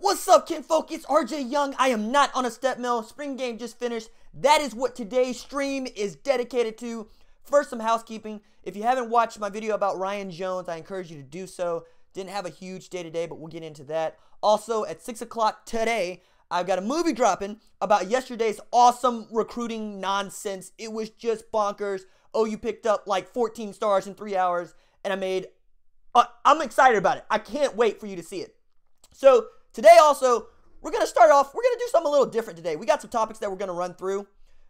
What's up, kinfolk? It's RJ Young. I am not on a step mill. Spring game just finished. That is what today's stream is dedicated to. First, some housekeeping. If you haven't watched my video about Ryan Jones, I encourage you to do so. Didn't have a huge day today, but we'll get into that. Also, at 6 o'clock today, I've got a movie dropping about yesterday's awesome recruiting nonsense. It was just bonkers. OU picked up like 14 stars in 3 hours, and I'm excited about it. I can't wait for you to see it. So today also, we're going to start off, we're going to do something a little different today. We got some topics that we're going to run through.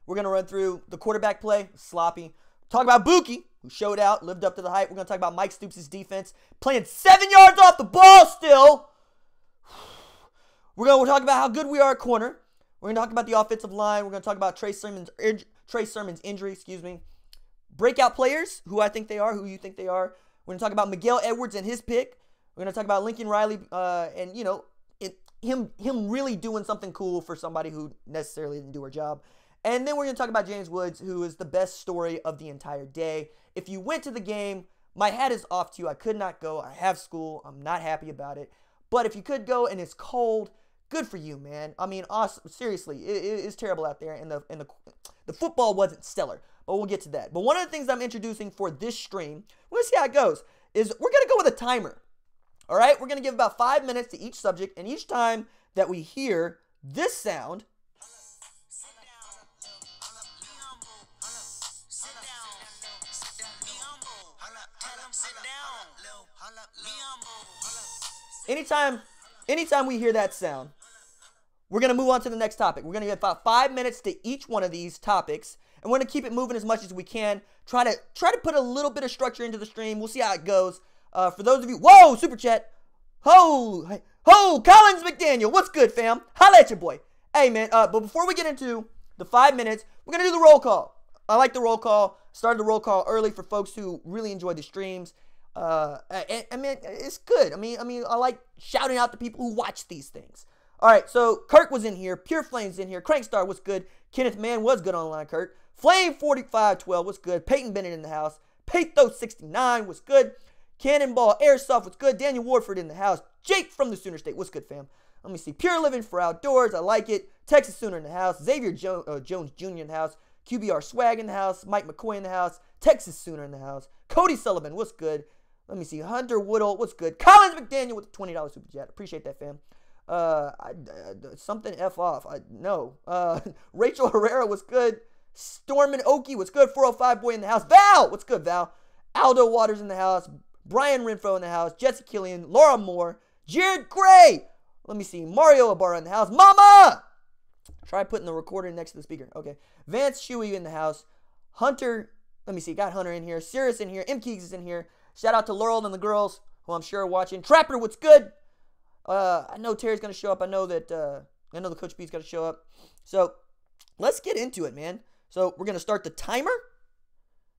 We're going to run through the quarterback play, sloppy. Talk about Buki, who showed out, lived up to the hype. We're going to talk about Mike Stoops' defense, playing 7 yards off the ball still. We're going to talk about how good we are at corner. We're going to talk about the offensive line. We're going to talk about Trey Sermon's injury, breakout players, who I think they are, who you think they are. We're going to talk about Miguel Edwards and his pick. We're going to talk about Lincoln Riley and, you know, him really doing something cool for somebody who necessarily didn't do her job. And then we're going to talk about James Woods, who is the best story of the entire day. If you went to the game, my hat is off to you. I could not go. I have school. I'm not happy about it. But if you could go and it's cold, good for you, man. I mean, awesome. Seriously, it's terrible out there, and the football wasn't stellar. But we'll get to that. But one of the things I'm introducing for this stream, we're going to see how it goes, is we're going to go with a timer. All right? We're going to give about 5 minutes to each subject, and each time that we hear this sound, anytime we hear that sound, we're going to move on to the next topic. We're going to give about 5 minutes to each one of these topics, and we're going to keep it moving as much as we can. Try to put a little bit of structure into the stream. We'll see how it goes. For those of you, whoa, super chat. Ho, Collins McDaniel. What's good, fam? Holla at your boy. Hey, man, but before we get into the 5 minutes, we're going to do the roll call. I like the roll call. Started the roll call early for folks who really enjoy the streams. I mean, it's good. I mean, I like shouting out to people who watch these things. All right, so Kirk was in here. Pure Flame's in here. Crankstar was good. Kenneth Mann was good online, Kirk. Flame 4512 was good. Peyton Bennett in the house. Pathos 69 was good. Cannonball Airsoft was good. Daniel Warford in the house. Jake from the Sooner State was good, fam. Let me see. Pure Living for Outdoors. I like it. Texas Sooner in the house. Xavier Jones Jr. in the house. QBR Swag in the house. Mike McCoy in the house. Texas Sooner in the house. Cody Sullivan, what's good? Let me see. Hunter Woodall, what's good? Collins McDaniel with the $20 super chat. Appreciate that, fam. Something F off. No. Rachel Herrera, what's good? Stormin Okie, what's good? 405 boy in the house. Val, what's good, Val? Aldo Waters in the house. Brian Renfro in the house. Jesse Killian. Laura Moore. Jared Gray. Let me see. Mario Ibarra in the house. Mama! Try putting the recorder next to the speaker. Okay. Vance Shuey in the house. Hunter. Let me see. Got Hunter in here. Cirrus in here. M. Keeks is in here. Shout out to Laurel and the girls, who I'm sure are watching. Trapper, what's good? I know Terry's going to show up. I know the Coach B's got to show up. So let's get into it, man. So we're going to start the timer.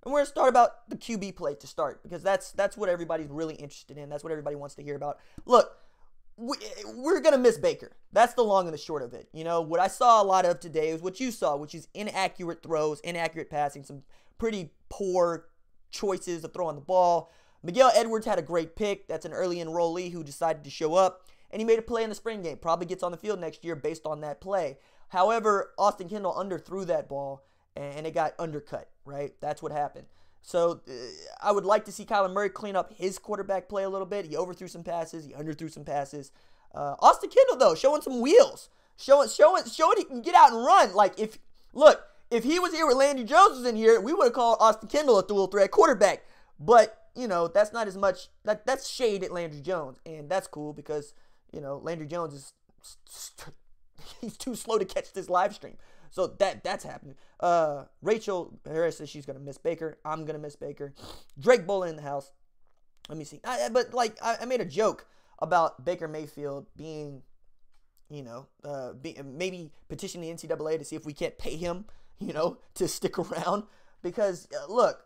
And we're going to start about the QB play to start, because that's what everybody's really interested in. That's what everybody wants to hear about. Look, we're going to miss Baker. That's the long and the short of it. You know, what I saw a lot of today is what you saw, which is inaccurate throws, inaccurate passing, some pretty poor choices of throwing the ball. Miguel Edwards had a great pick. That's an early enrollee who decided to show up, and he made a play in the spring game. Probably gets on the field next year based on that play. However, Austin Kendall underthrew that ball, and it got undercut, right? That's what happened. So I would like to see Kyler Murray clean up his quarterback play a little bit. He overthrew some passes. He underthrew some passes. Austin Kendall, though, showing some wheels. Showing he can get out and run. Like, if he was here with Landry Jones was in here, we would have called Austin Kendall a dual threat quarterback. But, you know, that's not as much. That's shade at Landry Jones. And that's cool because, you know, Landry Jones is he's too slow to catch this live stream. So that's happening. Rachel Harris says she's going to miss Baker. I'm going to miss Baker. Drake Bolton in the house. Let me see. I made a joke about Baker Mayfield being, you know, maybe petition the NCAA to see if we can't pay him, you know, to stick around. Because, look,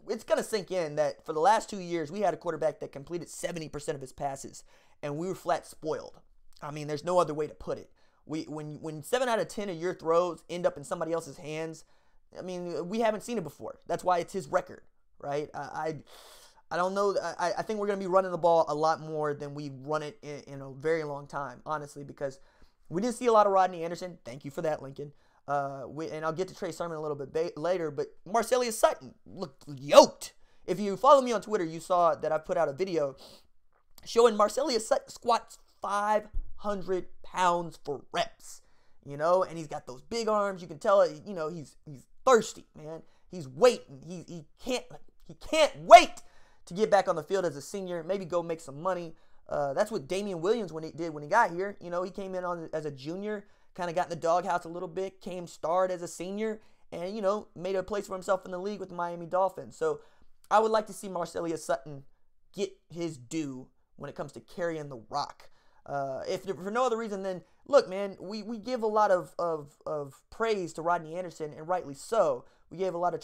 it's going to sink in that for the last 2 years, we had a quarterback that completed 70% of his passes, and we were flat spoiled. I mean, there's no other way to put it. When 7 out of 10 of your throws end up in somebody else's hands, I mean, we haven't seen it before. That's why it's his record, right? I don't know. I think we're going to be running the ball a lot more than we run it in a very long time, honestly, because we didn't see a lot of Rodney Anderson. Thank you for that, Lincoln. And I'll get to Trey Sermon a little bit later, but Marcelius Sutton looked yoked. If you follow me on Twitter, you saw that I put out a video showing Marcelius Sutton squats 500 pounds for reps, and he's got those big arms. You can tell, he's thirsty, man. He's waiting. He can't wait to get back on the field as a senior, maybe go make some money. That's what Damian Williams when he got here. He came in as a junior, kind of got in the doghouse a little bit, starred as a senior, and, made a place for himself in the league with the Miami Dolphins. So I would like to see Marcelius Sutton get his due when it comes to carrying the rock. If for no other reason than, look, man, we give a lot of praise to Rodney Anderson, and rightly so. We gave a lot of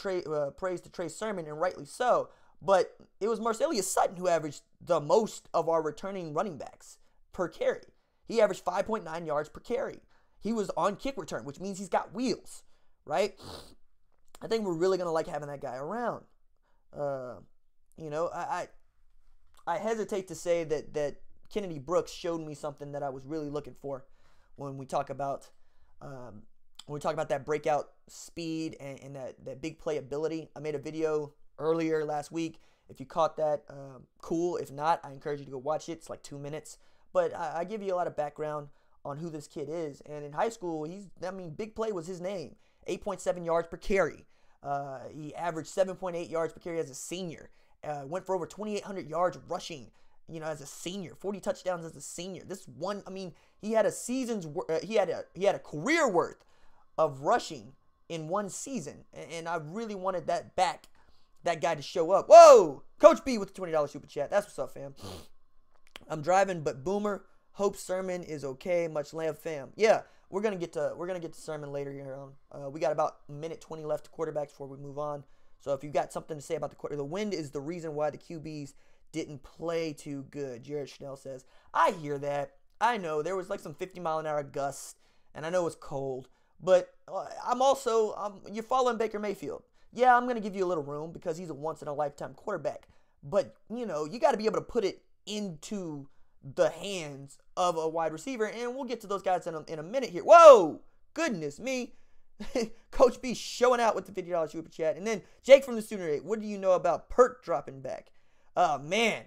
praise to Trey Sermon, and rightly so. But it was Marcelius Sutton who averaged the most of our returning running backs per carry. He averaged 5.9 yards per carry. He was on kick return, which means he's got wheels, right? I think we're really going to like having that guy around. I hesitate to say that Kennedy Brooks showed me something that I was really looking for when we talk about that breakout speed and that big playability. I made a video earlier last week. If you caught that, cool. If not, I encourage you to go watch it. It's like 2 minutes. But I give you a lot of background on who this kid is. And in high school, big play was his name. 8.7 yards per carry. He averaged 7.8 yards per carry as a senior. Went for over 2,800 yards rushing, as a senior. 40 touchdowns as a senior. He had he had a career worth of rushing in one season. And I really wanted that guy to show up. Whoa! Coach B with the $20 super chat. That's what's up, fam. I'm driving, but Boomer, hope Sermon is okay. Much love, fam. Yeah, we're gonna get to Sermon later here on. We got about a minute 20 left to quarterbacks before we move on. So if you got something to say about the wind is the reason why the QBs didn't play too good. Jared Schnell says, I hear that. I know there was like some 50-mile-an-hour gusts, and I know it's cold, but you're following Baker Mayfield. Yeah, I'm going to give you a little room because he's a once-in-a-lifetime quarterback. But, you got to be able to put it into the hands of a wide receiver. And we'll get to those guys in a minute here. Whoa! Goodness me. Coach B showing out with the $50 super chat. And then Jake from the Student Rate. What do you know about Perk dropping back? Oh, man.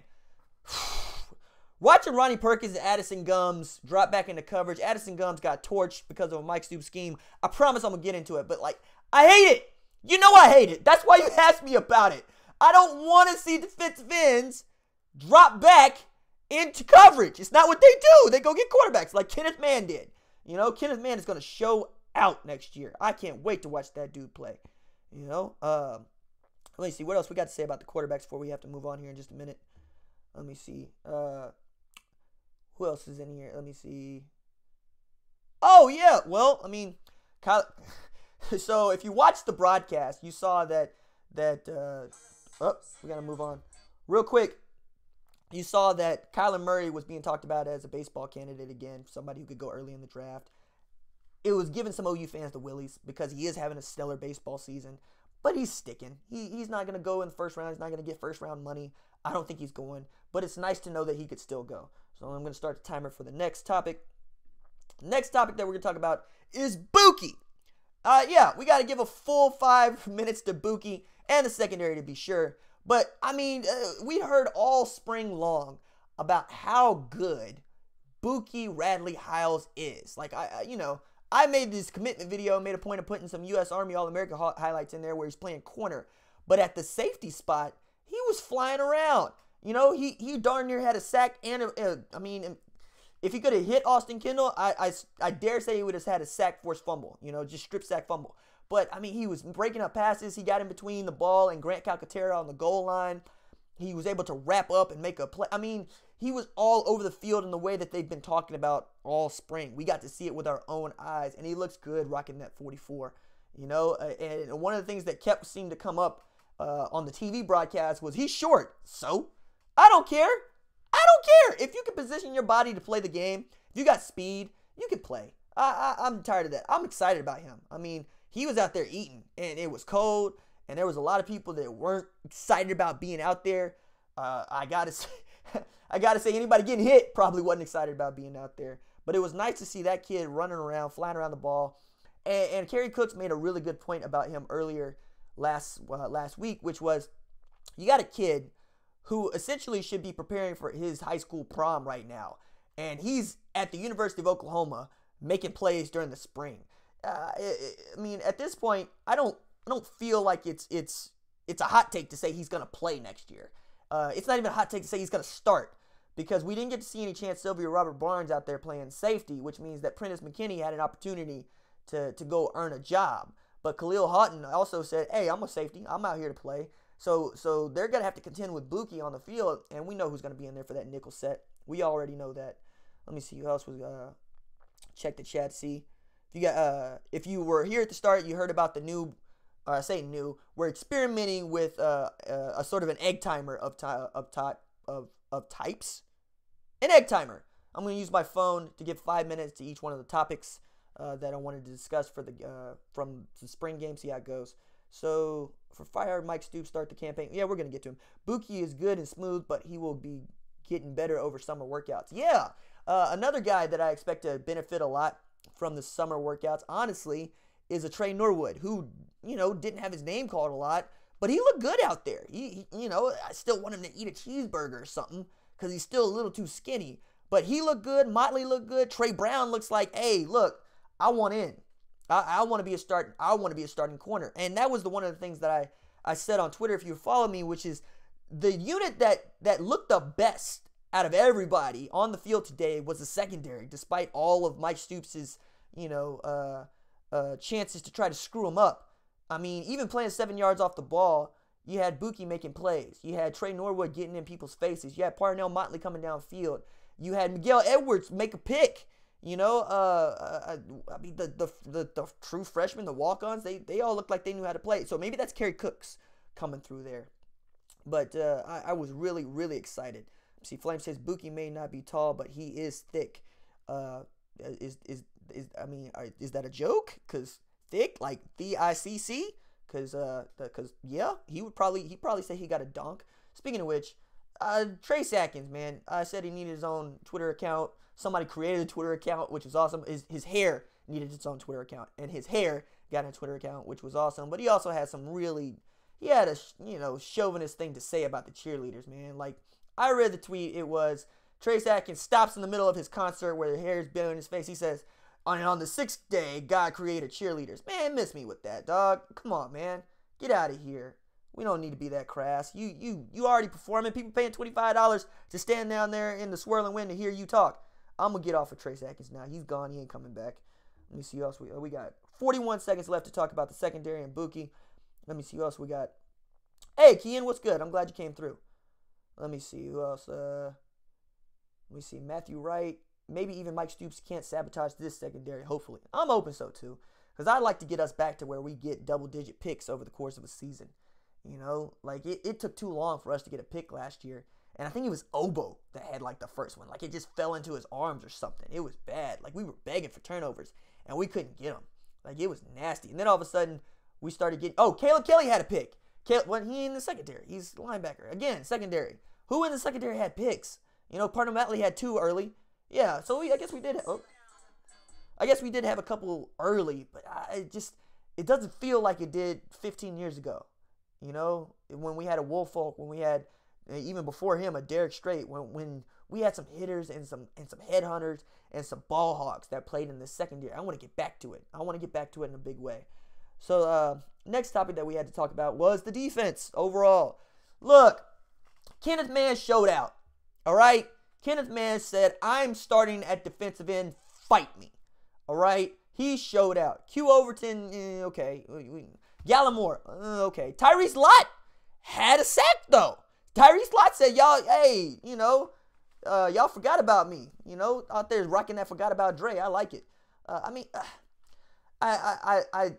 Watching Ronnie Perkins and Addison Gums drop back into coverage. Addison Gums got torched because of a Mike Stoops scheme. I promise I'm going to get into it. But, I hate it. You know I hate it. That's why you asked me about it. I don't want to see defensive ends drop into coverage. It's not what they do. They go get quarterbacks like Kenneth Mann did. Kenneth Mann is going to show out next year. I can't wait to watch that dude play. Let me see. What else we got to say about the quarterbacks before we have to move on here in just a minute. Let me see. Who else is in here? Let me see. Oh, yeah. Well, Kyle... So if you watched the broadcast, you saw that we got to move on. Real quick, you saw that Kyler Murray was being talked about as a baseball candidate again, somebody who could go early in the draft. It was giving some OU fans the willies because he is having a stellar baseball season, but he's sticking. He's not going to go in the first round. He's not going to get first-round money. I don't think he's going, but it's nice to know that he could still go. So I'm going to start the timer for the next topic. The next topic that we're going to talk about is Buki. We got to give a full 5 minutes to Buki and the secondary to be sure. But, we heard all spring long about how good Buki Radley Hiles is. I made this commitment video, made a point of putting some U.S. Army All-American highlights in there where he's playing corner. But at the safety spot, he was flying around. He darn near had a sack and if he could have hit Austin Kendall, I dare say he would have had a sack force fumble, just strip sack fumble. But, he was breaking up passes. He got in between the ball and Grant Calcaterra on the goal line. He was able to wrap up and make a play. He was all over the field in the way that they've been talking about all spring. We got to see it with our own eyes, and he looks good rocking that 44. And one of the things that seemed to come up on the TV broadcast was he's short. So, I don't care. If you can position your body to play the game, if you got speed, you can play. I'm tired of that. I'm excited about him. He was out there eating, and it was cold, and there was a lot of people that weren't excited about being out there. I gotta say, I gotta say, anybody getting hit probably wasn't excited about being out there. But it was nice to see that kid running around, flying around the ball. And Kerry Cooks made a really good point about him earlier last week, which was, you got a kid who essentially should be preparing for his high school prom right now, and he's at the University of Oklahoma making plays during the spring. I mean, at this point, I don't feel like it's a hot take to say he's gonna play next year. It's not even a hot take to say he's gonna start, because we didn't get to see any chance Sylvia Robert Barnes out there playing safety, which means that Prentice McKinney had an opportunity to go earn a job. But Khalil Houghton also said, hey, I'm a safety. I'm out here to play. So they're going to have to contend with Buki on the field, and we know who's going to be in there for that nickel set. We already know that. Let me see who else was check the chat, see. If you were here at the start, you heard about the new, we're experimenting with a sort of an egg timer of types. An egg timer. I'm going to use my phone to give 5 minutes to each one of the topics that I wanted to discuss for from the spring game, see how it goes. So, for Fire Mike Stoops start the campaign. Yeah, we're going to get to him. Buki is good and smooth, but he will be getting better over summer workouts. Yeah, another guy that I expect to benefit a lot from the summer workouts, honestly, is a Trey Norwood, who, didn't have his name called a lot, but he looked good out there. He I still want him to eat a cheeseburger or something, because he's still a little too skinny. But he looked good. Motley looked good. Trey Brown looks like, hey, look, I want in. I want to be a starting corner. And that was one of the things that I said on Twitter, if you follow me, which is the unit that looked the best out of everybody on the field today was the secondary, despite all of Mike Stoops' chances to try to screw him up. I mean, even playing 7 yards off the ball, you had Buki making plays. You had Trey Norwood getting in people's faces. You had Parnell Motley coming downfield. You had Miguel Edwards make a pick. I mean, the true freshmen, the walk-ons, they all looked like they knew how to play. So maybe that's Kerry Cooks coming through there. But I was really, really excited. See, Flame says Buki may not be tall, but he is thick. Is that a joke? Because thick, like THICC? Because yeah, he'd probably say he got a donk. Speaking of which, Trace Atkins, man, I said he needed his own Twitter account. Somebody created a Twitter account, which was awesome. His hair needed its own Twitter account, and his hair got a Twitter account, which was awesome. But he also had he had a chauvinist thing to say about the cheerleaders, man. Like, I read the tweet. It was Trace Atkins stops in the middle of his concert where the hair is bare in his face. He says, on the 6th day, God created cheerleaders. Man, miss me with that, dog. Come on, man. Get out of here. We don't need to be that crass. You already performing. People paying $25 to stand down there in the swirling wind to hear you talk. I'm going to get off of Trace Atkins now. He's gone. He ain't coming back. Let me see who else we got. 41 seconds left to talk about the secondary and Buki. Let me see who else we got. Hey, Kian, what's good? I'm glad you came through. Let me see who else. Let me see. Matthew Wright. Maybe even Mike Stoops can't sabotage this secondary, hopefully. I'm hoping so, too. Because I'd like to get us back to where we get double-digit picks over the course of a season. Like, it took too long for us to get a pick last year. And I think it was Obo that had, like, the first one. Like, it just fell into his arms or something. It was bad. Like, we were begging for turnovers, and we couldn't get them. Like, it was nasty. And then all of a sudden, we started getting... Oh, Caleb Kelly had a pick. He in the secondary. He's linebacker. Again, secondary. Who in the secondary had picks? Parnell Motley had 2 early. Yeah, so I guess we did... I guess we did have a couple early, but it doesn't feel like it did 15 years ago. When we had a Woolfolk, when we had... Even before him, a Derek Strait, when we had some hitters and some headhunters and some ball hawks that played in the secondary. I want to get back to it. I want to get back to it in a big way. So, next topic that we had to talk about was the defense overall. Look, Kenneth Mann showed out. All right? Kenneth Mann said, I'm starting at defensive end. Fight me. All right? He showed out. Q Overton, okay. Gallimore, okay. Tyrese Lott had a sack, though. Tyrese Lott said, y'all, hey, y'all forgot about me. Out there rocking that forgot about Dre. I like it.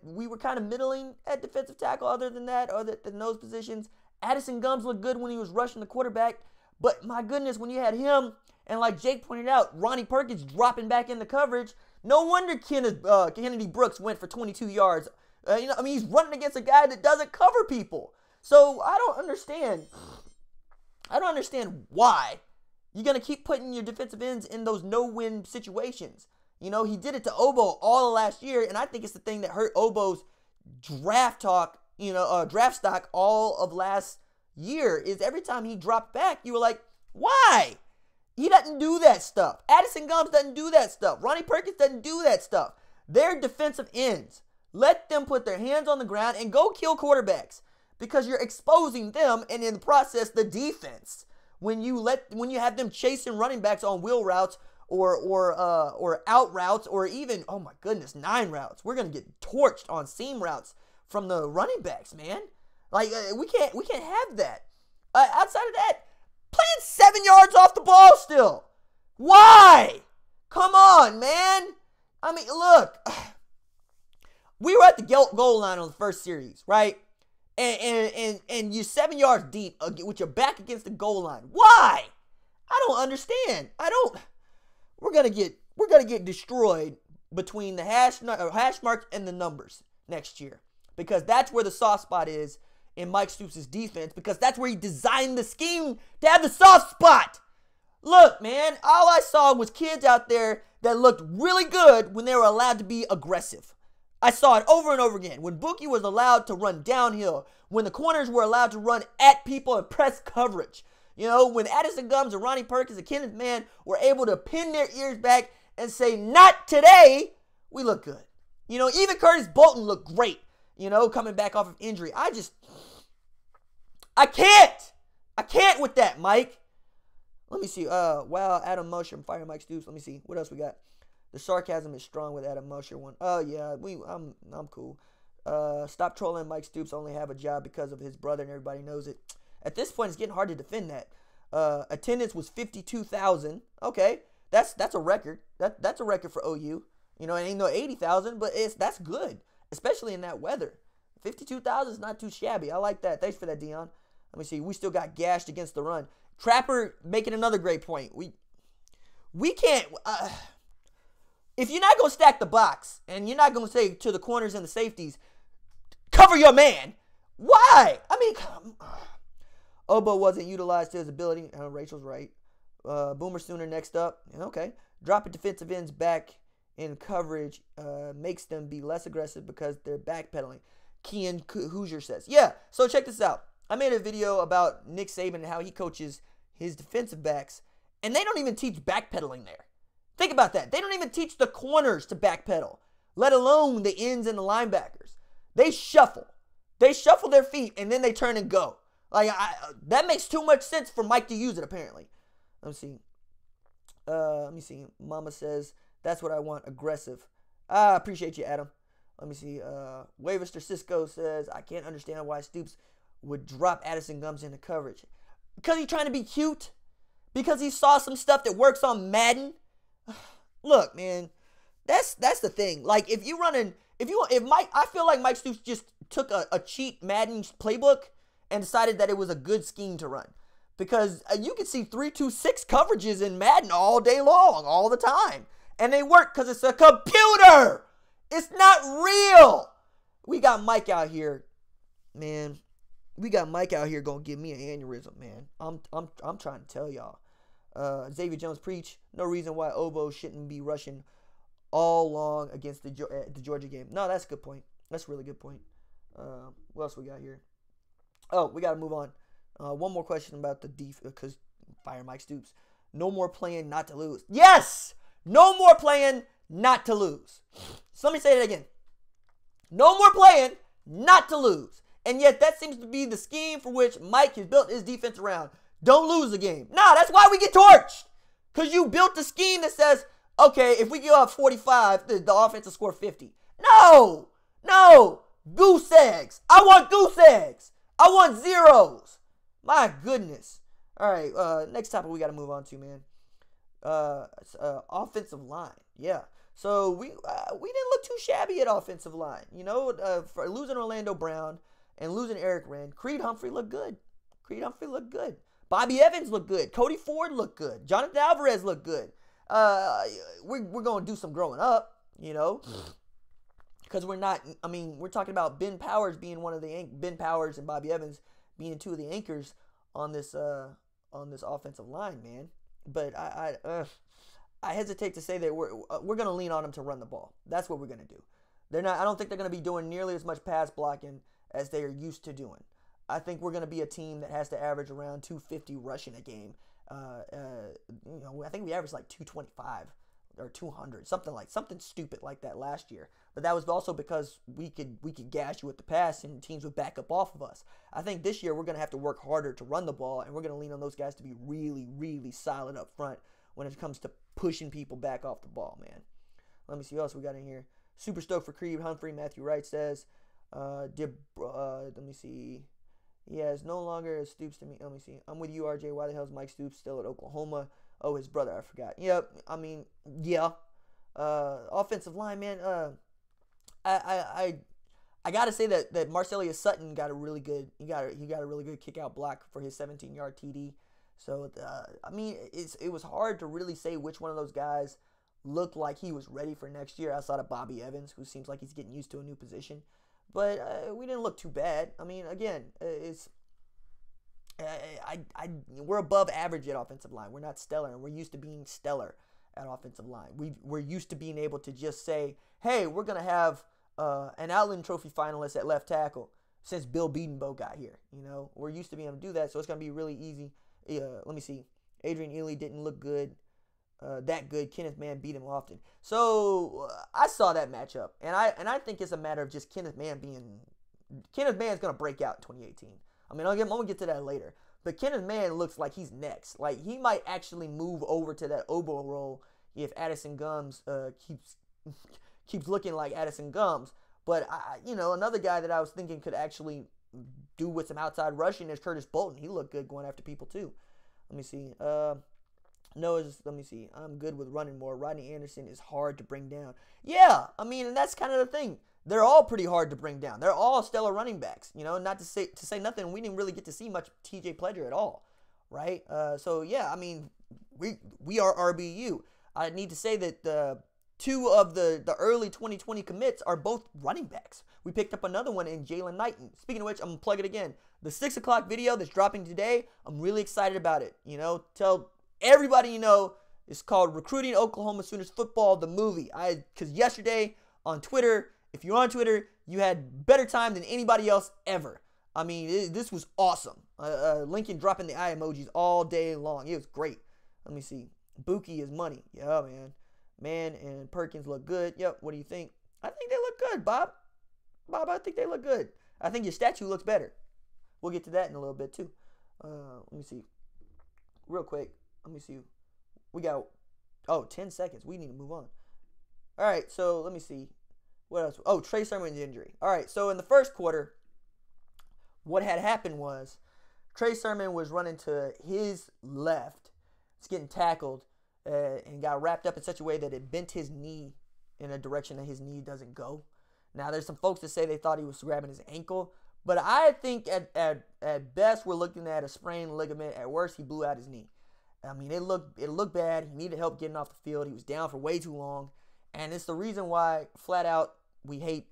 We were kind of middling at defensive tackle other than those positions. Addison Gums looked good when he was rushing the quarterback. But my goodness, when you had him, and like Jake pointed out, Ronnie Perkins dropping back into coverage, no wonder Kennedy Brooks went for 22 yards. He's running against a guy that doesn't cover people. So I don't understand. I don't understand why you're going to keep putting your defensive ends in those no-win situations. You know, he did it to Obo all of last year, and I think it's the thing that hurt Obo's draft stock all of last year, is every time he dropped back, you were like, why? He doesn't do that stuff. Addison Gums doesn't do that stuff. Ronnie Perkins doesn't do that stuff. They're defensive ends. Let them put their hands on the ground and go kill quarterbacks, because you're exposing them, and in the process, the defense. When you have them chasing running backs on wheel routes or out routes, or even, oh my goodness, 9 routes. We're gonna get torched on seam routes from the running backs, man. Like we can't have that. Outside of that, playing 7 yards off the ball still. Why? Come on, man. I mean, look, we were at the goal line on the first series, right? And you're 7 yards deep with your back against the goal line. Why? I don't understand. We're gonna get destroyed between the hash marks and the numbers next year, because that's where the soft spot is in Mike Stoops' defense, because that's where he designed the scheme to have the soft spot. Look, man, all I saw was kids out there that looked really good when they were allowed to be aggressive. I saw it over and over again. When Buki was allowed to run downhill, when the corners were allowed to run at people and press coverage. You know, when Addison Gums and Ronnie Perkins and Kenneth Mann were able to pin their ears back and say, not today, we look good. You know, even Curtis Bolton looked great, you know, coming back off of injury. I can't with that, Mike. Let me see. Wow, Adam Mosher and Fire Mike Stoops. Let me see. What else we got? The sarcasm is strong with Adam Mosher one. Oh yeah, I'm cool. Stop trolling Mike Stoops. Only have a job because of his brother, and everybody knows it. At this point, it's getting hard to defend that. Attendance was 52,000. Okay, that's a record. That's a record for OU. You know, it ain't no 80,000, but that's good, especially in that weather. 52,000 is not too shabby. I like that. Thanks for that, Dion. Let me see. We still got gashed against the run. Trapper making another great point. We can't. If you're not going to stack the box and you're not going to say to the corners and the safeties, cover your man, why? I mean, Obo wasn't utilized to his ability. Rachel's right. Boomer Sooner next up. Okay. Dropping defensive ends back in coverage makes them be less aggressive because they're backpedaling. Kian Hoosier says. Yeah, so check this out. I made a video about Nick Saban and how he coaches his defensive backs, and they don't even teach backpedaling there. Think about that. They don't even teach the corners to backpedal, let alone the ends and the linebackers. They shuffle. They shuffle their feet, and then they turn and go. Like that makes too much sense for Mike to use it, apparently. Let me see. Mama says, that's what I want, aggressive. I appreciate you, Adam. Let me see. Wavister Cisco says, I can't understand why Stoops would drop Addison Gums into coverage. Because he's trying to be cute? Because he saw some stuff that works on Madden? Look, man, that's the thing. Like, I feel like Mike Stoops just took a cheat Madden playbook and decided that it was a good scheme to run. Because you can see 3-2-6 coverages in Madden all day long, all the time. And they work because it's a computer. It's not real. We got Mike out here, man. We got Mike out here gonna give me an aneurysm, man. I'm trying to tell y'all. Xavier Jones preach. No reason why Obo shouldn't be rushing all long against the Georgia game. No, that's a good point. That's a really good point. What else we got here? Oh, we got to move on. One more question about the defense, because fire Mike Stoops. No more playing not to lose. Yes! No more playing not to lose. So let me say that again. No more playing not to lose. And yet that seems to be the scheme for which Mike has built his defense around. Don't lose the game. Nah, that's why we get torched. Because you built the scheme that says, okay, if we give up 45, the offense will score 50. No. Goose eggs. I want goose eggs. I want zeros. My goodness. All right, next topic we got to move on to, man. Offensive line. Yeah. So we didn't look too shabby at offensive line. You know, for losing Orlando Brown and losing Eric Wren, Creed Humphrey looked good. Bobby Evans looked good. Cody Ford looked good. Jonathan Alvarez looked good. We're going to do some growing up, you know, because we're talking about Ben Powers being Ben Powers and Bobby Evans being two of the anchors on this on this offensive line, man. But I hesitate to say that we're going to lean on them to run the ball. That's what we're going to do. They're not. I don't think they're going to be doing nearly as much pass blocking as they are used to doing. I think we're going to be a team that has to average around 250 rushing a game. I think we averaged like 225 or 200, something stupid like that last year. But that was also because we could gash you with the pass and teams would back up off of us. I think this year we're going to have to work harder to run the ball, and we're going to lean on those guys to be really, really solid up front when it comes to pushing people back off the ball, man. Let me see what else we got in here. Super stoked for Creed Humphrey. Matthew Wright says, let me see. He has no longer Stoops to me. Let me see. I'm with you, RJ. Why the hell is Mike Stoops still at Oklahoma? Oh, his brother. I forgot. Yep. I mean, yeah. Offensive line, man. I gotta say that Marcelius Sutton got a really good. He got a really good kick out block for his 17-yard TD. So I mean, it was hard to really say which one of those guys looked like he was ready for next year outside of Bobby Evans, who seems like he's getting used to a new position. But we didn't look too bad. I mean, again, we're above average at offensive line. We're not stellar, and we're used to being stellar at offensive line. We're used to being able to just say, hey, we're going to have an Outland Trophy finalist at left tackle since Bill Bedenbow got here. You know, we're used to being able to do that, so it's going to be really easy. Let me see. Adrian Ely didn't look good. That good. Kenneth Mann beat him often. So I saw that matchup, and I think it's a matter of just Kenneth Mann's going to break out in 2018. I mean, I'm going to get to that later. But Kenneth Mann looks like he's next. Like, he might actually move over to that oboe role if Addison Gums keeps looking like Addison Gums. But another guy that I was thinking could actually do with some outside rushing is Curtis Bolton. He looked good going after people too. Let me see. Let me see. I'm good with running more. Rodney Anderson is hard to bring down. Yeah, I mean, and that's kind of the thing. They're all pretty hard to bring down. They're all stellar running backs. You know, not to say nothing. We didn't really get to see much TJ Pledger at all, right? So yeah, I mean, we are RBU. I need to say that two of the early 2020 commits are both running backs. We picked up another one in Jalen Knighton. Speaking of which, I'm gonna plug it again. The 6 o'clock video that's dropping today. I'm really excited about it. You know, tell everybody you know. It's called Recruiting Oklahoma Sooners Football, the movie. Because yesterday on Twitter, if you're on Twitter, you had better time than anybody else ever. I mean, this was awesome. Lincoln dropping the eye emojis all day long. It was great. Let me see. Buki is money. Yeah, man. Man and Perkins look good. Yep, what do you think? I think they look good, Bob. Bob, I think they look good. I think your statue looks better. We'll get to that in a little bit, too. Let me see. Real quick. Let me see. We got, 10 seconds. We need to move on. All right, so let me see. What else? Oh, Trey Sermon's injury. All right, so in the first quarter, what had happened was Trey Sermon was running to his left. He's getting tackled and got wrapped up in such a way that it bent his knee in a direction that his knee doesn't go. Now, there's some folks that say they thought he was grabbing his ankle, but I think at best we're looking at a sprained ligament. At worst, he blew out his knee. I mean, it looked bad. He needed help getting off the field. He was down for way too long, and it's the reason why, flat out, we hate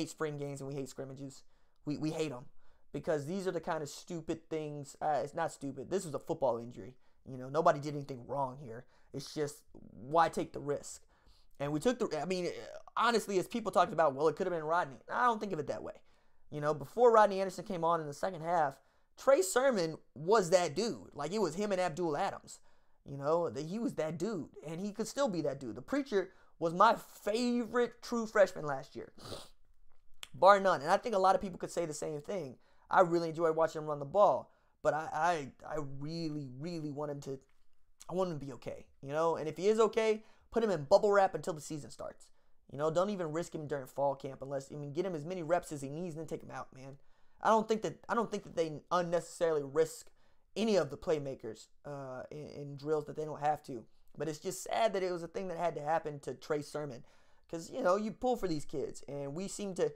spring games and we hate scrimmages. We hate them because these are the kind of stupid things. It's not stupid. This was a football injury. You know, nobody did anything wrong here. It's just, why take the risk? And we took I mean, honestly, as people talked about, well, it could have been Rodney. I don't think of it that way. You know, before Rodney Anderson came on in the second half, Trey Sermon was that dude. Like, it was him and Abdul Adams. You know, he was that dude, and he could still be that dude. The Preacher was my favorite true freshman last year, bar none. And I think a lot of people could say the same thing. I really enjoyed watching him run the ball, but I really, really want him to be okay, you know? And if he is okay, put him in bubble wrap until the season starts. You know, don't even risk him during fall camp get him as many reps as he needs and then take him out, man. I don't think that they unnecessarily risk any of the playmakers in drills that they don't have to. But it's just sad that it was a thing that had to happen to Trey Sermon, because you know you pull for these kids, and we seem to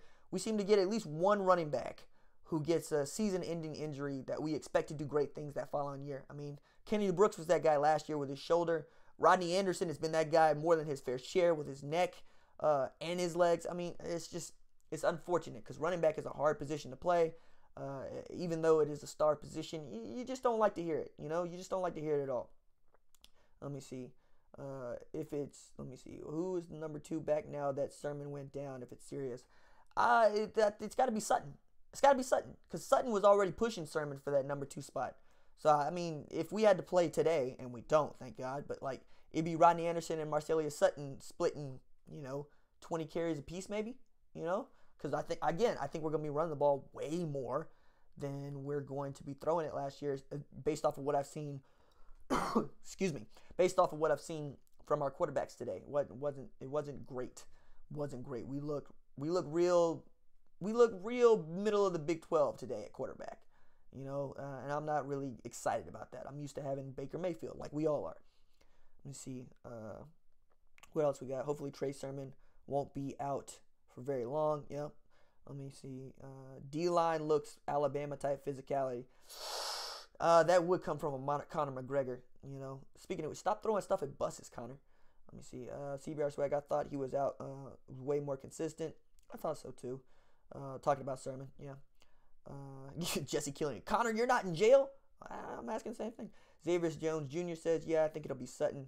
get at least one running back who gets a season-ending injury that we expect to do great things that following year. I mean, Kenny Brooks was that guy last year with his shoulder. Rodney Anderson has been that guy more than his fair share with his neck and his legs. I mean, it's unfortunate because running back is a hard position to play. Even though it is a star position, you just don't like to hear it. You just don't like to hear it at all. Let me see. Let me see. Who is the number 2 back now that Sermon went down, if it's serious? It's got to be Sutton. It's got to be Sutton, because Sutton was already pushing Sermon for that number 2 spot. So, I mean, if we had to play today, and we don't, thank God, but, like, it'd be Rodney Anderson and Marcellus Sutton splitting, 20 carries apiece maybe, because I think we're going to be running the ball way more than we're going to be throwing it last year, based off of what I've seen. Excuse me. Based off of what I've seen from our quarterbacks today, it wasn't great. We look real middle of the Big 12 today at quarterback, and I'm not really excited about that. I'm used to having Baker Mayfield, like we all are. Let me see what else we got. Hopefully Trey Sermon won't be out for very long. Yep. Let me see. D-line looks Alabama type physicality. That would come from a Conor McGregor. Speaking of which, stop throwing stuff at buses, Conor. Let me see. CBR Swag, I thought he was out way more consistent. I thought so too. Talking about Sermon, yeah. Jesse Killian. Conor, you're not in jail? I'm asking the same thing. Xavier Jones Jr. says, yeah, I think it'll be Sutton.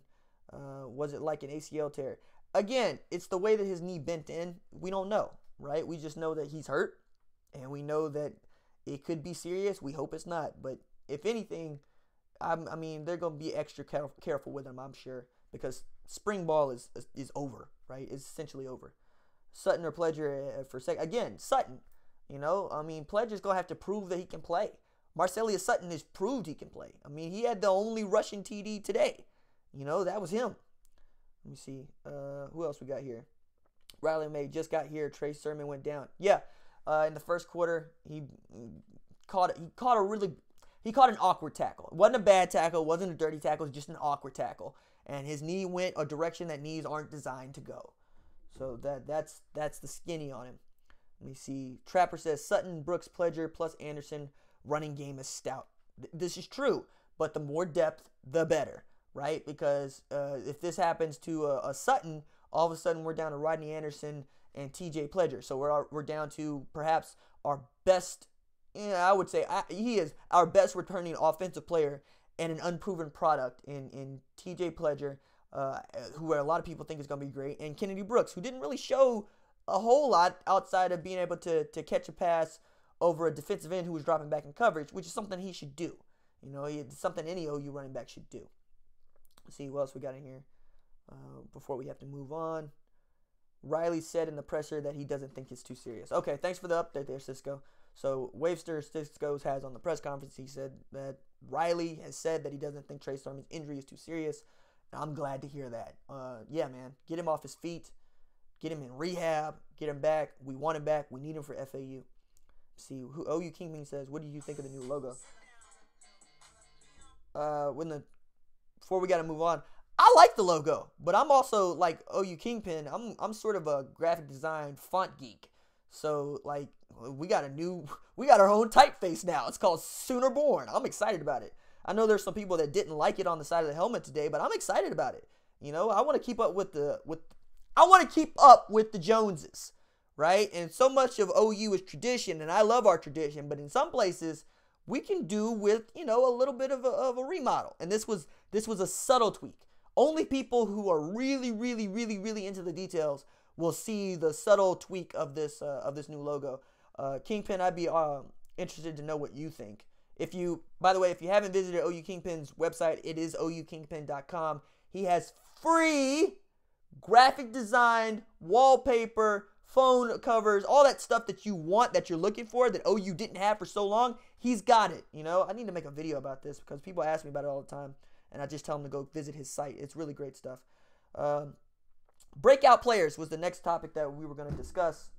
Was it like an ACL tear? Again, it's the way that his knee bent in. We don't know, right? We just know that he's hurt, and we know that it could be serious. We hope it's not. But if anything, I mean, they're going to be extra careful with him, I'm sure, because spring ball is over, right? It's essentially over. Sutton or Pledger for a second. Again, Sutton, I mean, Pledger's going to have to prove that he can play. Marcellus Sutton has proved he can play. I mean, he had the only rushing TD today. That was him. Let me see. Who else we got here? Riley May just got here. Trey Sermon went down. Yeah. In the first quarter, he caught an awkward tackle. It wasn't a bad tackle. It wasn't a dirty tackle. It was just an awkward tackle. And his knee went a direction that knees aren't designed to go. So that's the skinny on him. Let me see. Trapper says Sutton, Brooks, Pledger, plus Anderson. Running game is stout. This is true. But the more depth, the better. Right? Because if this happens to a Sutton, all of a sudden we're down to Rodney Anderson and TJ Pledger. So we're down to perhaps our best, I would say he is our best returning offensive player and an unproven product in TJ Pledger, who a lot of people think is going to be great, and Kennedy Brooks, who didn't really show a whole lot outside of being able to catch a pass over a defensive end who was dropping back in coverage, which is something he should do. It's something any OU running back should do. Let's see what else we got in here before we have to move on. Riley said in the presser that he doesn't think it's too serious. Okay, thanks for the update there, Cisco. So Wavester Cisco's has on the press conference, he said that Riley has said that he doesn't think Trey Sermon's injury is too serious. And I'm glad to hear that. Yeah, man, get him off his feet. Get him in rehab. Get him back. We want him back. We need him for FAU. See who OU Kingpin says, what do you think of the new logo? Before we got to move on, I like the logo, but I'm also like OU Kingpin. I'm sort of a graphic design font geek. So like we got our own typeface now. It's called Sooner Born. I'm excited about it. I know there's some people that didn't like it on the side of the helmet today, but I'm excited about it. I want to keep up with the Joneses, right? And so much of OU is tradition, and I love our tradition, but in some places we can do with, a little bit of a remodel. And this was a subtle tweak. Only people who are really, really, really, really into the details will see the subtle tweak of this new logo. Kingpin, I'd be interested to know what you think. By the way, if you haven't visited OU Kingpin's website, it is oukingpin.com. He has free graphic design, wallpaper, phone covers, all that stuff that you want, that you're looking for, that OU didn't have for so long. He's got it. I need to make a video about this because people ask me about it all the time, and I just tell them to go visit his site. It's really great stuff. Breakout players was the next topic that we were going to discuss.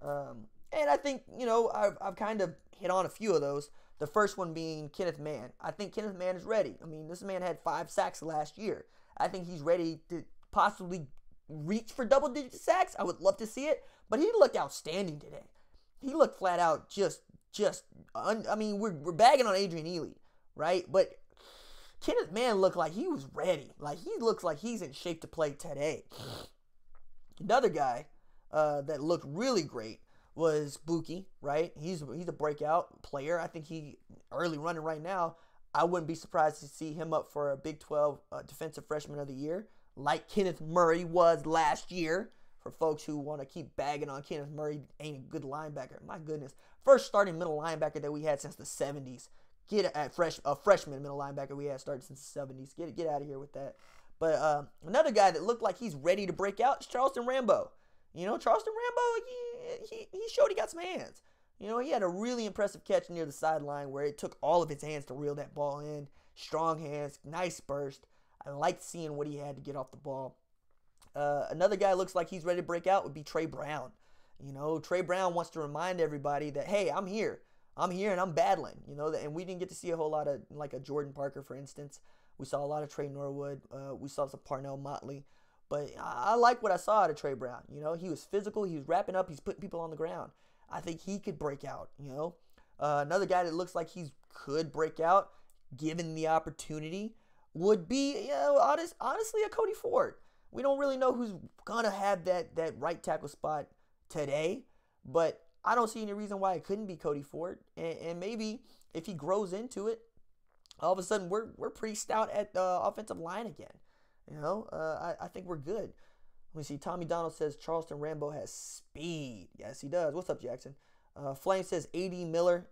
And I think, I've kind of hit on a few of those. The first one being Kenneth Mann. I think Kenneth Mann is ready. I mean, this man had 5 sacks last year. I think he's ready to possibly reach for double-digit sacks. I would love to see it. But he looked outstanding today. He looked flat out we're bagging on Adrian Ely, right? But Kenneth Mann looked like he was ready. Like, he looks like he's in shape to play today. Another guy that looked really great was Buki, right? He's a breakout player. I think he early running right now. I wouldn't be surprised to see him up for a Big 12 Defensive Freshman of the Year, like Kenneth Murray was last year. For folks who want to keep bagging on Kenneth Murray, ain't a good linebacker. My goodness. First starting middle linebacker that we had since the 70s. A freshman middle linebacker we had started since the 70s. Get out of here with that. But another guy that looked like he's ready to break out is Charleston Rambo. You know, Charleston Rambo, he showed he got some hands. You know, he had a really impressive catch near the sideline where it took all of his hands to reel that ball in. Strong hands, nice burst. I liked seeing what he had to get off the ball. Another guy looks like he's ready to break out would be Trey Brown. You know, Trey Brown wants to remind everybody that, hey, I'm here. I'm here and I'm battling. You know, and we didn't get to see a whole lot of, like a Jordan Parker, for instance. We saw a lot of Trey Norwood. We saw some Parnell Motley. But I like what I saw out of Trey Brown. You know, he was physical. He was wrapping up. He's putting people on the ground. I think he could break out, you know. Another guy that looks like he could break out, given the opportunity, would be, you know, honestly, a Cody Ford. We don't really know who's going to have that right tackle spot today, but I don't see any reason why it couldn't be Cody Ford. And maybe if he grows into it, all of a sudden we're pretty stout at the offensive line again. You know, I think we're good. Let me see. Tommy Donald says Charleston Rambo has speed. Yes, he does. What's up, Jackson? Flame says A.D. Miller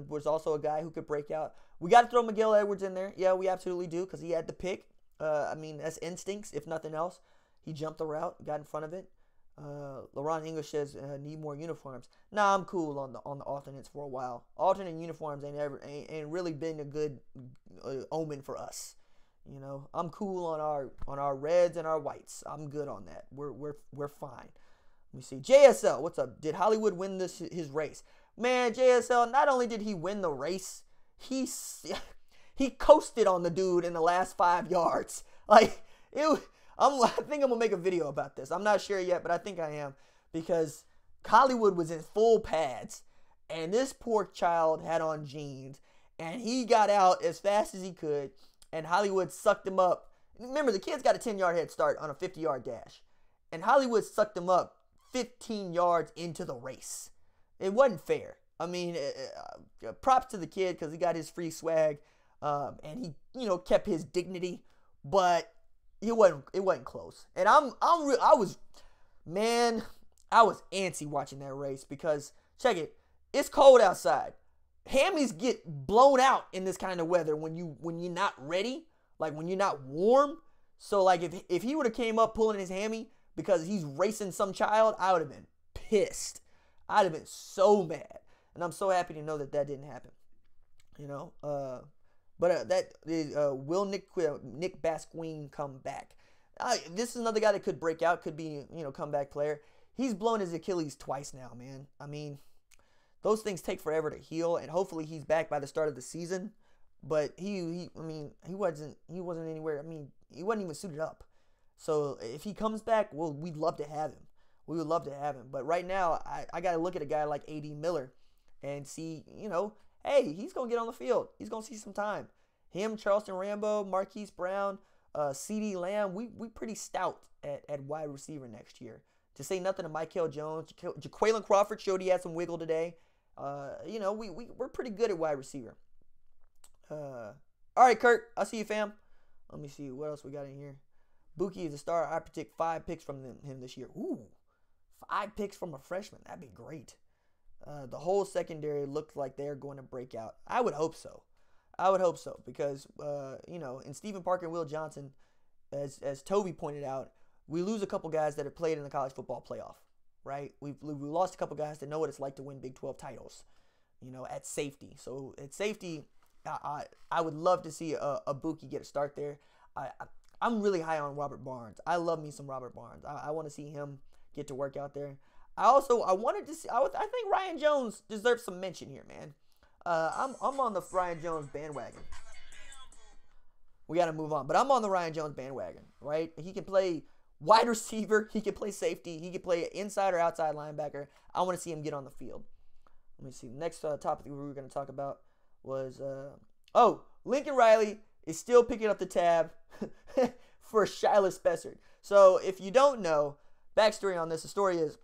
was also a guy who could break out. We got to throw Miguel Edwards in there. Yeah, we absolutely do, because he had the pick. I mean, that's instincts, if nothing else. He jumped the route, got in front of it. LaRon English says need more uniforms. Nah, I'm cool on the alternates for a while. Alternate uniforms ain't really been a good omen for us. You know, I'm cool on our reds and our whites. I'm good on that. We're fine. Let me see. JSL, what's up? Did Hollywood win his race? Man, JSL, not only did he win the race, he coasted on the dude in the last 5 yards. Like, I think I'm gonna make a video about this. I'm not sure yet, but I think I am, because Hollywood was in full pads, and this poor child had on jeans, and he got out as fast as he could, and Hollywood sucked him up. Remember, the kid's got a 10-yard head start on a 50-yard dash, and Hollywood sucked him up 15 yards into the race. It wasn't fair. I mean, props to the kid because he got his free swag, and he, you know, kept his dignity, but it wasn't close. And I was antsy watching that race because, check it, it's cold outside. Hammies get blown out in this kind of weather when you're not ready, like when you're not warm. So like if he would have came up pulling his hammy because he's racing some child, I would have been pissed. I'd have been so mad. And I'm so happy to know that didn't happen. You know, will Nick Basquine come back? This is another guy that could break out, could be, you know, comeback player. He's blown his Achilles twice now, man. I mean, those things take forever to heal, and hopefully he's back by the start of the season. But he wasn't anywhere. I mean, he wasn't even suited up. So if he comes back, well, we'd love to have him. We would love to have him. But right now, I got to look at a guy like A.D. Miller and see, you know, hey, he's going to get on the field. He's going to see some time. Him, Charleston Rambo, Marquise Brown, CeeDee Lamb, we pretty stout at wide receiver next year. To say nothing of Michael Jones. Jaquaylin Crawford showed he had some wiggle today. You know, we're pretty good at wide receiver. All right, Kurt, I see you, fam. Let me see what else we got in here. Buki is a star. I predict 5 picks from him this year. Ooh, 5 picks from a freshman. That'd be great. The whole secondary looks like they're going to break out. I would hope so. Because, you know, in Stephen Parker and Will Johnson, as Toby pointed out, we lose a couple guys that have played in the college football playoff, right? We lost a couple guys that know what it's like to win Big 12 titles, you know, at safety. So at safety, I would love to see a Buki get a start there. I'm really high on Robert Barnes. I love me some Robert Barnes. I want to see him get to work out there. I wanted to see. I think Ryan Jones deserves some mention here, man. I'm on the Ryan Jones bandwagon. We got to move on, but I'm on the Ryan Jones bandwagon, right? He can play wide receiver. He can play safety. He can play inside or outside linebacker. I want to see him get on the field. Let me see. The next topic we were going to talk about was, Lincoln Riley is still picking up the tab for Shiloh Spessard. So if you don't know, backstory on this, the story is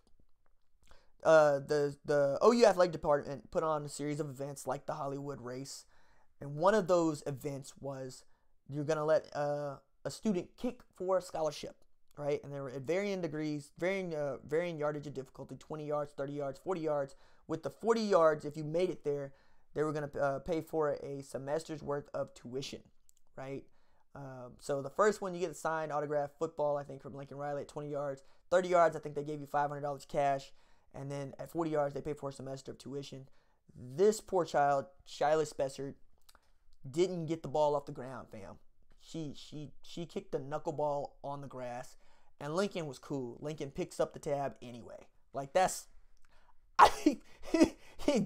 the OU athletic department put on a series of events like the Hollywood race, and one of those events was you're gonna let a student kick for a scholarship, right? And they were at varying degrees, varying yardage of difficulty, 20 yards, 30 yards, 40 yards. With the 40 yards, if you made it there, they were gonna pay for a semester's worth of tuition, right? So the first one, you get a signed autographed football, I think, from Lincoln Riley at 20 yards. 30 yards, I think they gave you $500 cash. And then at 40 yards, they paid for a semester of tuition. This poor child, Shyla Spencer, didn't get the ball off the ground, fam. She kicked a knuckleball on the grass, and Lincoln was cool. Lincoln picks up the tab anyway. Like, that's,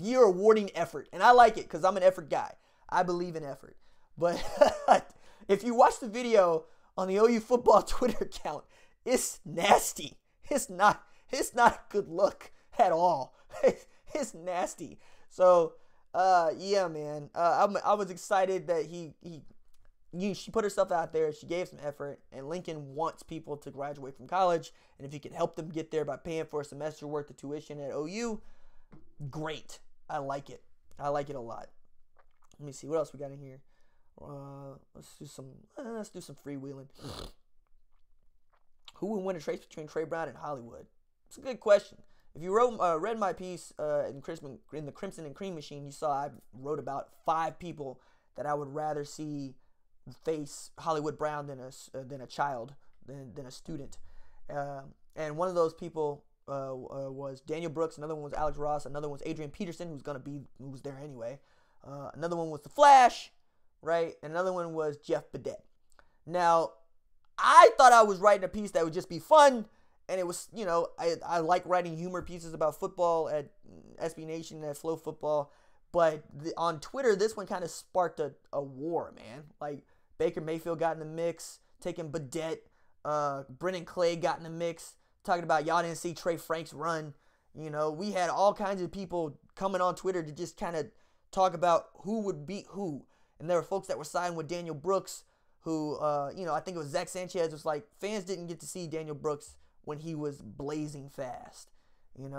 you're awarding effort. And I like it because I'm an effort guy. I believe in effort. But if you watch the video on the OU football Twitter account, it's nasty. It's not a good look at all. It's nasty. So, yeah, man. I was excited that she put herself out there. She gave some effort, and Lincoln wants people to graduate from college. And if you can help them get there by paying for a semester worth of tuition at OU, great. I like it. I like it a lot. Let me see what else we got in here. Let's do some freewheeling. Who would win a race between Trey Brown and Hollywood? It's a good question. If you read my piece in the Crimson and Cream Machine, you saw I wrote about 5 people that I would rather see face Hollywood Brown than a child, than a student. And one of those people was Daniel Brooks. Another one was Alex Ross. Another one was Adrian Peterson, who's there anyway. Another one was The Flash, right? And another one was Jeff Badet. Now, I thought I was writing a piece that would just be fun, and it was, I like writing humor pieces about football at SB Nation and at Flow Football, but on Twitter, this one kind of sparked a war, man. Like, Baker Mayfield got in the mix, taking Badet, Brennan Clay got in the mix, talking about y'all didn't see Trey Franks run. We had all kinds of people coming on Twitter to just kind of talk about who would beat who, and there were folks that were siding with Daniel Brooks, who, I think it was Zach Sanchez, was like, fans didn't get to see Daniel Brooks when he was blazing fast, and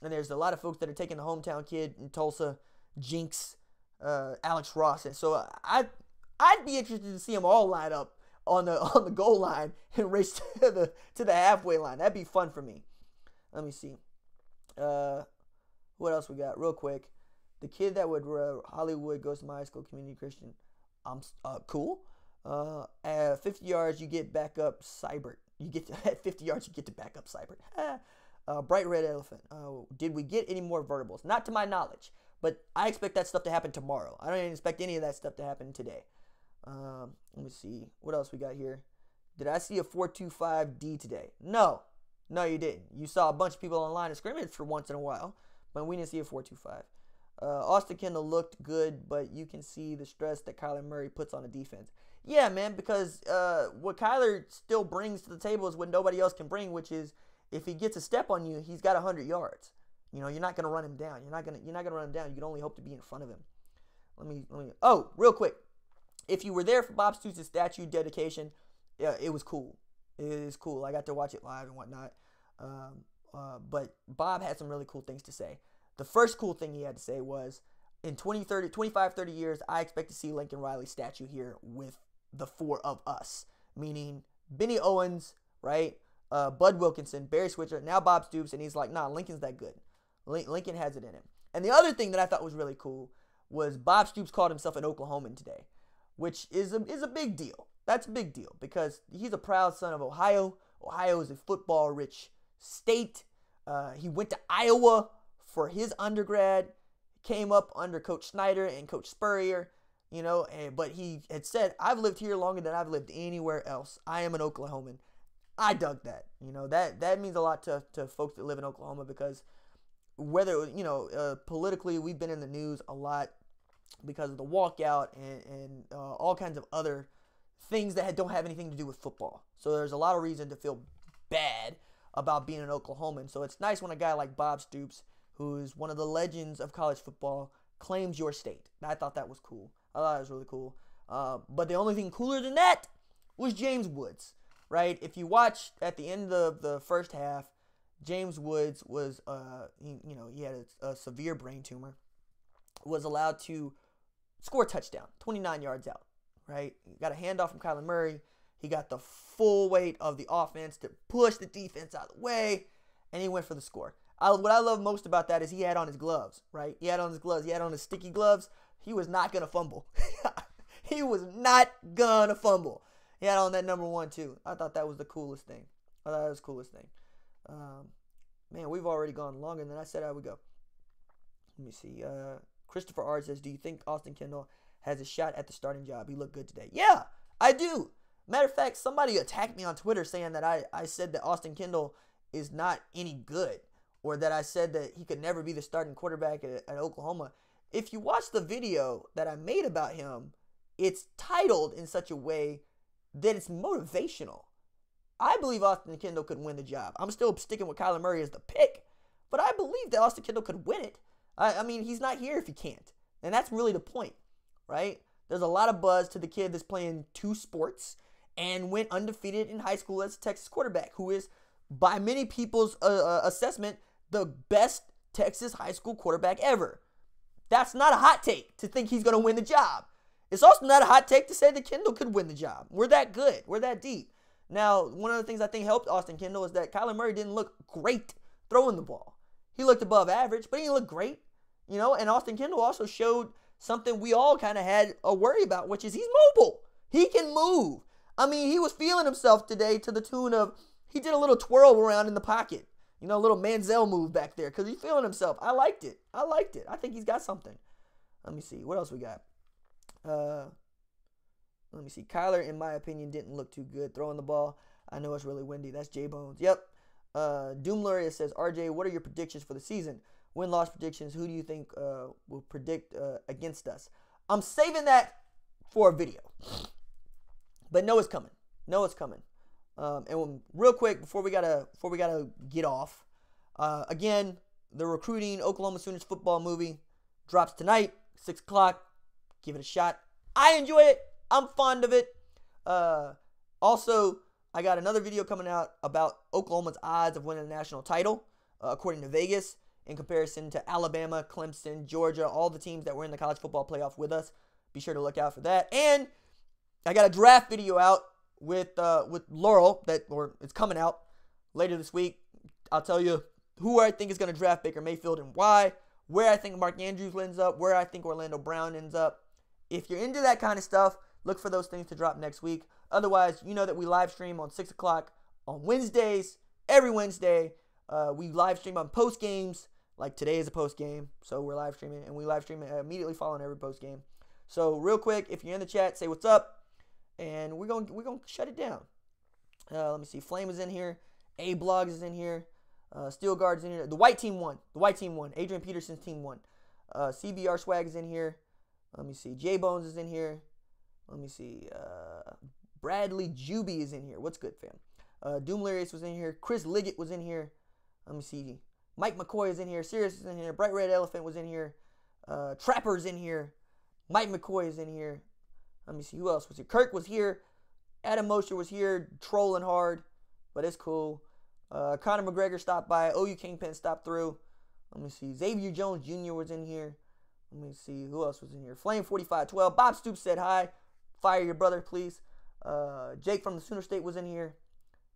there's a lot of folks that are taking the hometown kid in Tulsa, Jinx, Alex Ross, and so I'd be interested to see them all line up on the goal line and race to the halfway line. That'd be fun for me. Let me see, what else we got real quick. The kid that would Hollywood goes to my high school, Community Christian. I'm cool. At 50 yards, you get backup Cybert. At 50 yards, you get to back up Cybert. Bright Red Elephant. Did we get any more vertibles? Not to my knowledge, but I expect that stuff to happen tomorrow. I don't even expect any of that stuff to happen today. Let me see. What else we got here? Did I see a 4.25D today? No, you didn't. You saw a bunch of people online of scrimmage for once in a while, but we didn't see a 4.25. Austin Kendall looked good, but you can see the stress that Kyler Murray puts on the defense. Yeah, man, because what Kyler still brings to the table is what nobody else can bring, which is if he gets a step on you, he's got 100 yards. You're not going to run him down. You're not going to run him down. You can only hope to be in front of him. Let me. Oh, real quick. If you were there for Bob Stoops' statue dedication, yeah, it was cool. It is cool. I got to watch it live and whatnot. But Bob had some really cool things to say. The first cool thing he had to say was, in 25, 30 years, I expect to see Lincoln Riley's statue here with the 4 of us, meaning Bennie Owens, right? Bud Wilkinson, Barry Switzer, now Bob Stoops, and he's like, nah, Lincoln's that good. Lincoln has it in him. And the other thing that I thought was really cool was Bob Stoops called himself an Oklahoman today, which is a big deal. That's a big deal because he's a proud son of Ohio. Ohio is a football-rich state. He went to Iowa for his undergrad, came up under Coach Snyder and Coach Spurrier, but he had said, I've lived here longer than I've lived anywhere else. I am an Oklahoman. I dug that. That means a lot to folks that live in Oklahoma because whether, politically we've been in the news a lot because of the walkout and all kinds of other things that don't have anything to do with football. So there's a lot of reason to feel bad about being an Oklahoman. So it's nice when a guy like Bob Stoops, who's one of the legends of college football, claims your state. I thought that was cool. I thought it was really cool. But the only thing cooler than that was James Woods, right? If you watch at the end of the first half, James Woods was, he had a severe brain tumor, was allowed to score a touchdown, 29 yards out, right? Got a handoff from Kyler Murray. He got the full weight of the offense to push the defense out of the way, and he went for the score. What I love most about that is he had on his gloves, right? He had on his gloves. He had on his sticky gloves. He was not going to fumble. He was not going to fumble. He had on that number 1, too. I thought that was the coolest thing. Man, we've already gone longer than I said I would go. Let me see. Christopher R. says, do you think Austin Kendall has a shot at the starting job? He looked good today. Yeah, I do. Matter of fact, somebody attacked me on Twitter saying that I said that Austin Kendall is not any good, or that I said that he could never be the starting quarterback at Oklahoma. If you watch the video that I made about him, it's titled in such a way that it's motivational. I believe Austin Kendall could win the job. I'm still sticking with Kyler Murray as the pick, but I believe that Austin Kendall could win it. I mean, he's not here if he can't. And that's really the point, right? There's a lot of buzz to the kid that's playing 2 sports and went undefeated in high school as a Texas quarterback, who is, by many people's assessment, the best Texas high school quarterback ever. That's not a hot take to think he's going to win the job. It's also not a hot take to say that Kendall could win the job. We're that good. We're that deep. Now, one of the things I think helped Austin Kendall is that Kyler Murray didn't look great throwing the ball. He looked above average, but he didn't look great. And Austin Kendall also showed something we all kind of had a worry about, which is he's mobile. He can move. I mean, he was feeling himself today to the tune of, he did a little twirl around in the pocket. A little Manziel move back there because he's feeling himself. I liked it. I think he's got something. Let me see. What else we got? Let me see. Kyler, in my opinion, didn't look too good throwing the ball. I know it's really windy. That's J-Bones. Yep. Doomluria says, RJ, what are your predictions for the season? Win-loss predictions. Who do you think will predict against us? I'm saving that for a video. But no, it's coming. And real quick, before we gotta get off, again, the recruiting Oklahoma Sooners football movie drops tonight, 6 o'clock. Give it a shot. I enjoy it. I'm fond of it. Also, I got another video coming out about Oklahoma's odds of winning the national title, according to Vegas, in comparison to Alabama, Clemson, Georgia, all the teams that were in the college football playoff with us. Be sure to look out for that. And I got a draft video out with Laurel it's coming out later this week. I'll tell you who I think is going to draft Baker Mayfield and why, where I think Mark Andrews ends up, where I think Orlando Brown ends up. If you're into that kind of stuff, look for those things to drop next week. Otherwise, you know that we live stream on 6 o'clock on Wednesdays, every Wednesday. We live stream on post games, like today is a post game, so we're live streaming, and we live stream immediately following every post game. So real quick, if you're in the chat, say what's up, and we're gonna shut it down. Let me see. Flame is in here. A Blogs is in here. Steel Guard's in here. The white team won. Adrian Peterson's team won. CBR Swag is in here. Let me see. J Bones is in here. Let me see. Bradley Juby is in here. What's good, fam? Doomlarius was in here. Chris Liggett was in here. Let me see. Mike McCoy is in here. Sirius is in here. Bright Red Elephant was in here. Trapper's in here. Mike McCoy is in here. Let me see. Who else was here? Kirk was here. Adam Mosher was here trolling hard, but it's cool. Conor McGregor stopped by. OU Kingpin stopped through. Let me see. Xavier Jones Jr. was in here. Let me see. Who else was in here? Flame 4512. Bob Stoops said hi. Fire your brother, please. Jake from the Sooner State was in here.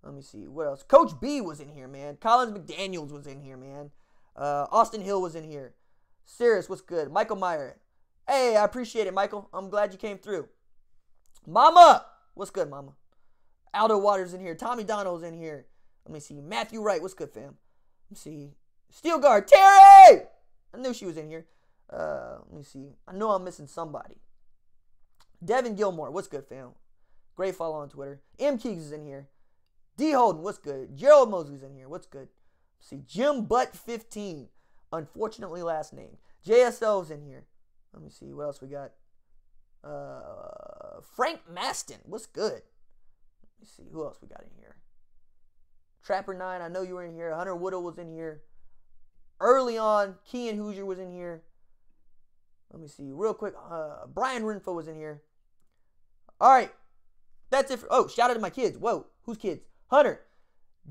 Let me see. What else? Coach B was in here, man. Collins McDaniels was in here, man. Austin Hill was in here. Sirius, what's good? Michael Meyer. Hey, I appreciate it, Michael. I'm glad you came through. Mama! What's good, Mama? Aldo Waters in here. Tommy Donald's in here. Let me see. Matthew Wright. What's good, fam? Let me see. Steel Guard. Terry! I knew she was in here. Let me see. I know I'm missing somebody. Devin Gilmore. What's good, fam? Great follow on Twitter. M. Keegs is in here. D. Holden. What's good? Gerald Mosley's in here. What's good? Let's see. Jim Butt 15. Unfortunately, last name. JSL's in here. Let me see. What else we got? Frank Maston. What's good? Let me see. Who else we got in here? Trapper 9. I know you were in here. Hunter Woodall was in here. Early on, Kean Hoosier was in here. Let me see. Real quick. Brian Renfro was in here. All right. That's it. Oh, shout out to my kids. Whoa. Whose kids? Hunter.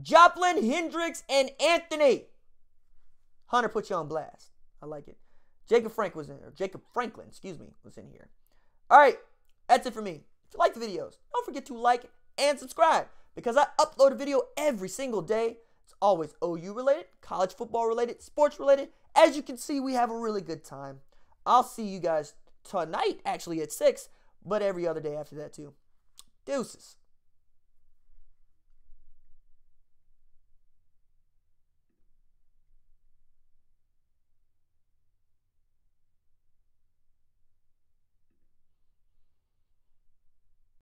Joplin, Hendricks, and Anthony. Hunter put you on blast. I like it. Jacob Franklin was in here. All right, that's it for me. If you like the videos, don't forget to like and subscribe because I upload a video every single day. It's always OU related, college football related, sports related. As you can see, we have a really good time. I'll see you guys tonight, actually at 6, but every other day after that too. Deuces.